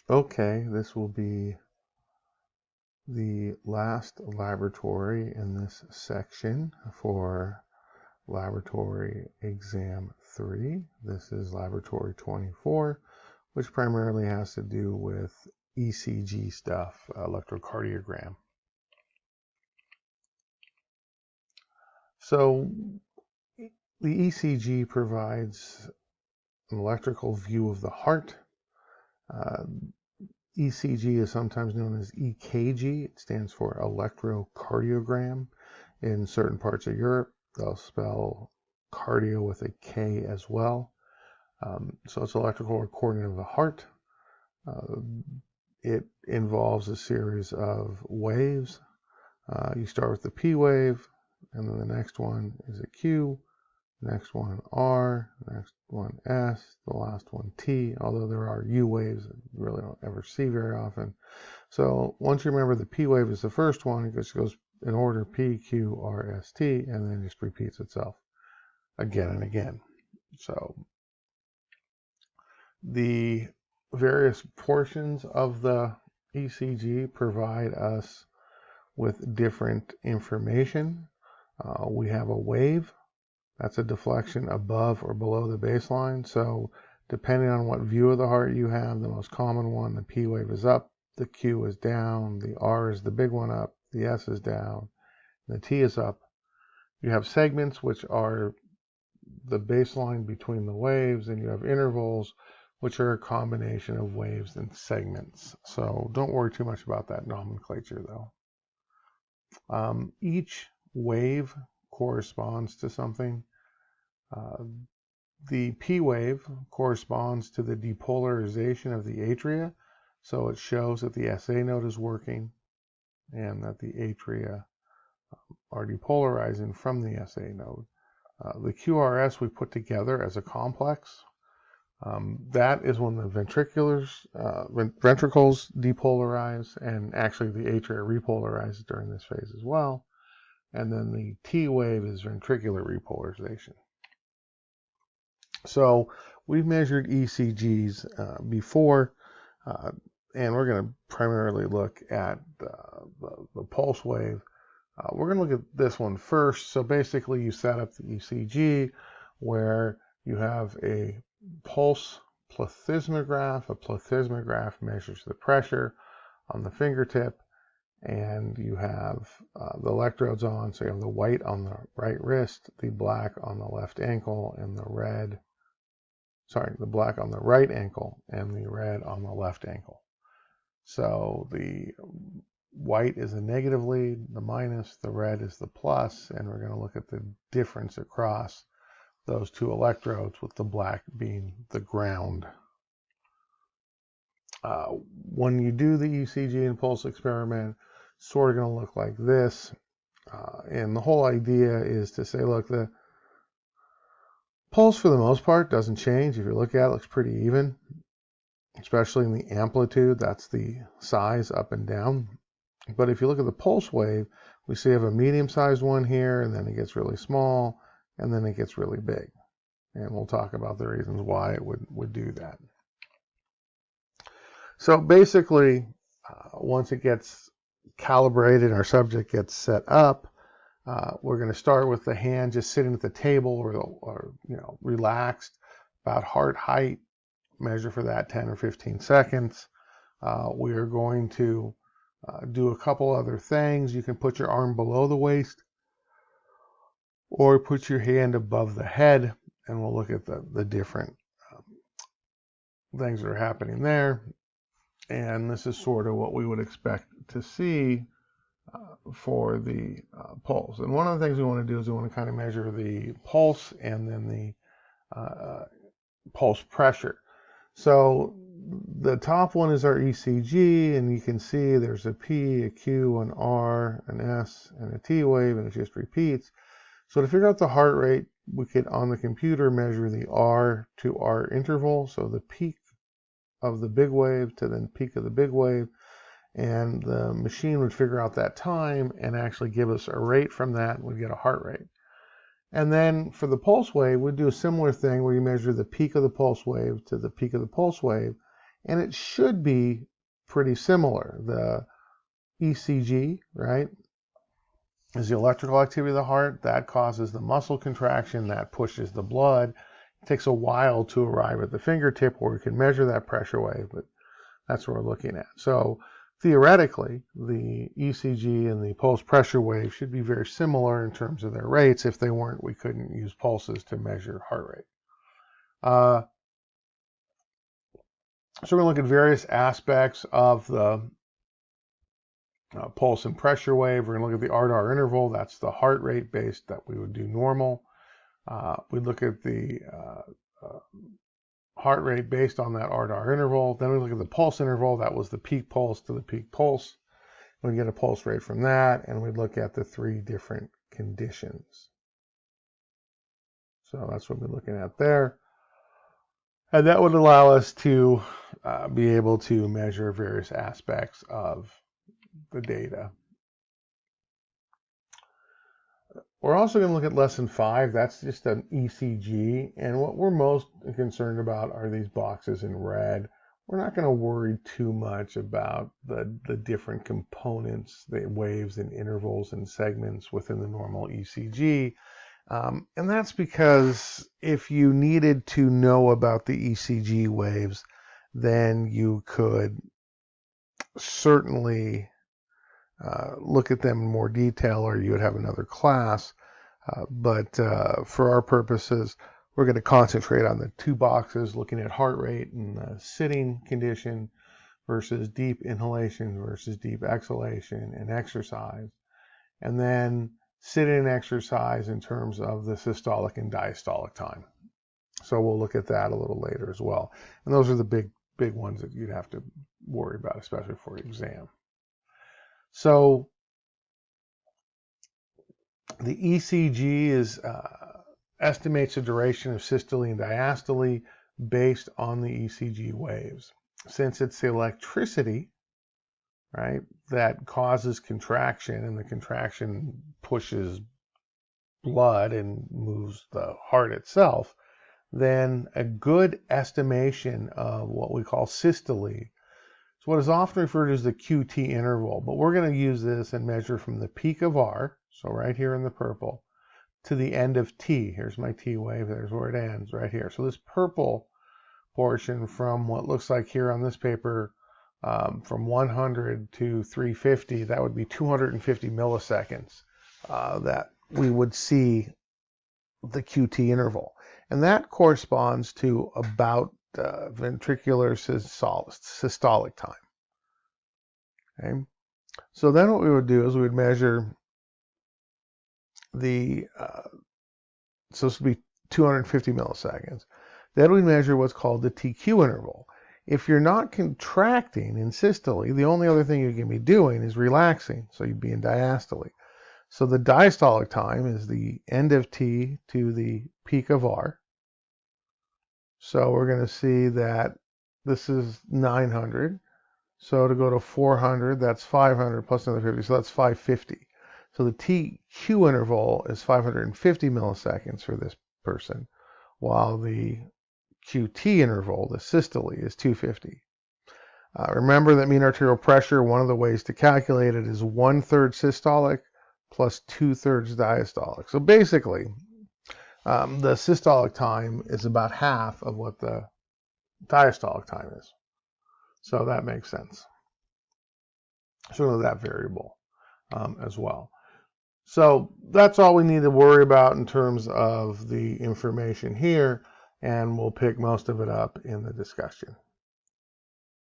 Okay, this will be the last laboratory in this section for laboratory exam 3. This is laboratory 24, which primarily has to do with ECG stuff, electrocardiogram. So the ECG provides an electrical view of the heart. ECG is sometimes known as EKG. It stands for electrocardiogram. In certain parts of Europe, they'll spell cardio with a K as well. So it's electrical recording of the heart. It involves a series of waves. You start with the P wave, and then the next one is a Q, next one R, next one S, the last one T, although there are U waves that you really don't ever see very often. So once you remember the P wave is the first one, it just goes in order P, Q, R, S, T, and then just repeats itself again and again. So the various portions of the ECG provide us with different information. We have a wave. That's a deflection above or below the baseline. So depending on what view of the heart you have, the most common one, the P wave is up, the Q is down, the R is the big one up, the S is down, the T is up. You have segments, which are the baseline between the waves, and you have intervals, which are a combination of waves and segments. So don't worry too much about that nomenclature, though. Each wave corresponds to something. The P wave corresponds to the depolarization of the atria, so it shows that the SA node is working and that the atria are depolarizing from the SA node. The QRS we put together as a complex. That is when the ventricles depolarize, and actually the atria repolarize during this phase as well. And then the T wave is ventricular repolarization. So we've measured ECGs before, and we're going to primarily look at the pulse wave. We're going to look at this one first. So basically you set up the ECG where you have a pulse plethysmograph. A plethysmograph measures the pressure on the fingertip, and you have the electrodes on. So you have the white on the right wrist, the black on the left ankle, and the black on the right ankle and the red on the left ankle. So the white is the negative lead, the minus, the red is the plus, and we're going to look at the difference across those two electrodes, with the black being the ground. When you do the ECG and pulse experiment, it's sort of going to look like this. And the whole idea is to say, look, the pulse for the most part doesn't change. If you look at it, it looks pretty even, especially in the amplitude. That's the size up and down. But if you look at the pulse wave, we see you have a medium-sized one here, and then it gets really small, and then it gets really big. And we'll talk about the reasons why it would do that. So basically, once it gets calibrated, our subject gets set up, we're going to start with the hand just sitting at the table or relaxed, about heart height. Measure for that 10 or 15 seconds. We are going to do a couple other things. You can put your arm below the waist or put your hand above the head, and we'll look at the different things that are happening there. And this is sort of what we would expect to see for the pulse. And one of the things we want to do is we want to kind of measure the pulse and then the pulse pressure. So the top one is our ECG, and you can see there's a P, a Q, an R, an S, and a T wave, and it just repeats. So to figure out the heart rate, we could, on the computer, measure the R to R interval, so the peak of the big wave to the peak of the big wave, and the machine would figure out that time and actually give us a rate from that, and we'd get a heart rate. And then for the pulse wave, we'd do a similar thing where you measure the peak of the pulse wave to the peak of the pulse wave, And it should be pretty similar. The ECG, right, is the electrical activity of the heart. That causes the muscle contraction. That pushes the blood. It takes a while to arrive at the fingertip where we can measure that pressure wave, but that's what we're looking at. So theoretically, the ECG and the pulse pressure wave should be very similar in terms of their rates. If they weren't, we couldn't use pulses to measure heart rate. So we're going to look at various aspects of the pulse and pressure wave. We're going to look at the R-to-R interval. That's the heart rate based that we would do normal. We look at the heart rate based on that R-to-R interval. Then we look at the pulse interval. That was the peak pulse to the peak pulse. We get a pulse rate from that, and we look at the 3 different conditions. So that's what we're looking at there. And that would allow us to be able to measure various aspects of the data. We're also going to look at lesson 5. That's just an ECG. And what we're most concerned about are these boxes in red. We're not going to worry too much about the different components, the waves and intervals and segments within the normal ECG. And that's because if you needed to know about the ECG waves, then you could certainly look at them in more detail, or you would have another class. But for our purposes, we're going to concentrate on the 2 boxes, looking at heart rate and the sitting condition versus deep inhalation versus deep exhalation and exercise. And then sit-in and exercise in terms of the systolic and diastolic time. So we'll look at that a little later as well. And those are the big ones that you'd have to worry about, especially for your exam. So the ECG is estimates the duration of systole and diastole based on the ECG waves. Since it's the electricity, right, that causes contraction, and the contraction pushes blood and moves the heart itself, then a good estimation of what we call systole is what is often referred to as the QT interval. But we're going to use this and measure from the peak of R, so right here in the purple, to the end of T. Here's my T wave. There's where it ends, right here. So this purple portion from what looks like here on this paper, from 100 to 350, that would be 250 milliseconds that we would see the QT interval. And that corresponds to about ventricular systolic time. Okay? So then what we would do is we would measure the, so this would be 250 milliseconds. Then we measure what's called the TQ interval. If you're not contracting in systole, the only other thing you can be doing is relaxing. So you'd be in diastole. So the diastolic time is the end of T to the peak of R. So we're going to see that this is 900. So to go to 400, that's 500 plus another 50. So that's 550. So the TQ interval is 550 milliseconds for this person, while the QT interval, the systole, is 250. Remember that mean arterial pressure, one of the ways to calculate it is 1/3 systolic plus 2/3 diastolic. So basically, the systolic time is about half of what the diastolic time is. So that makes sense. So that variable as well. So that's all we need to worry about in terms of the information here, and we'll pick most of it up in the discussion.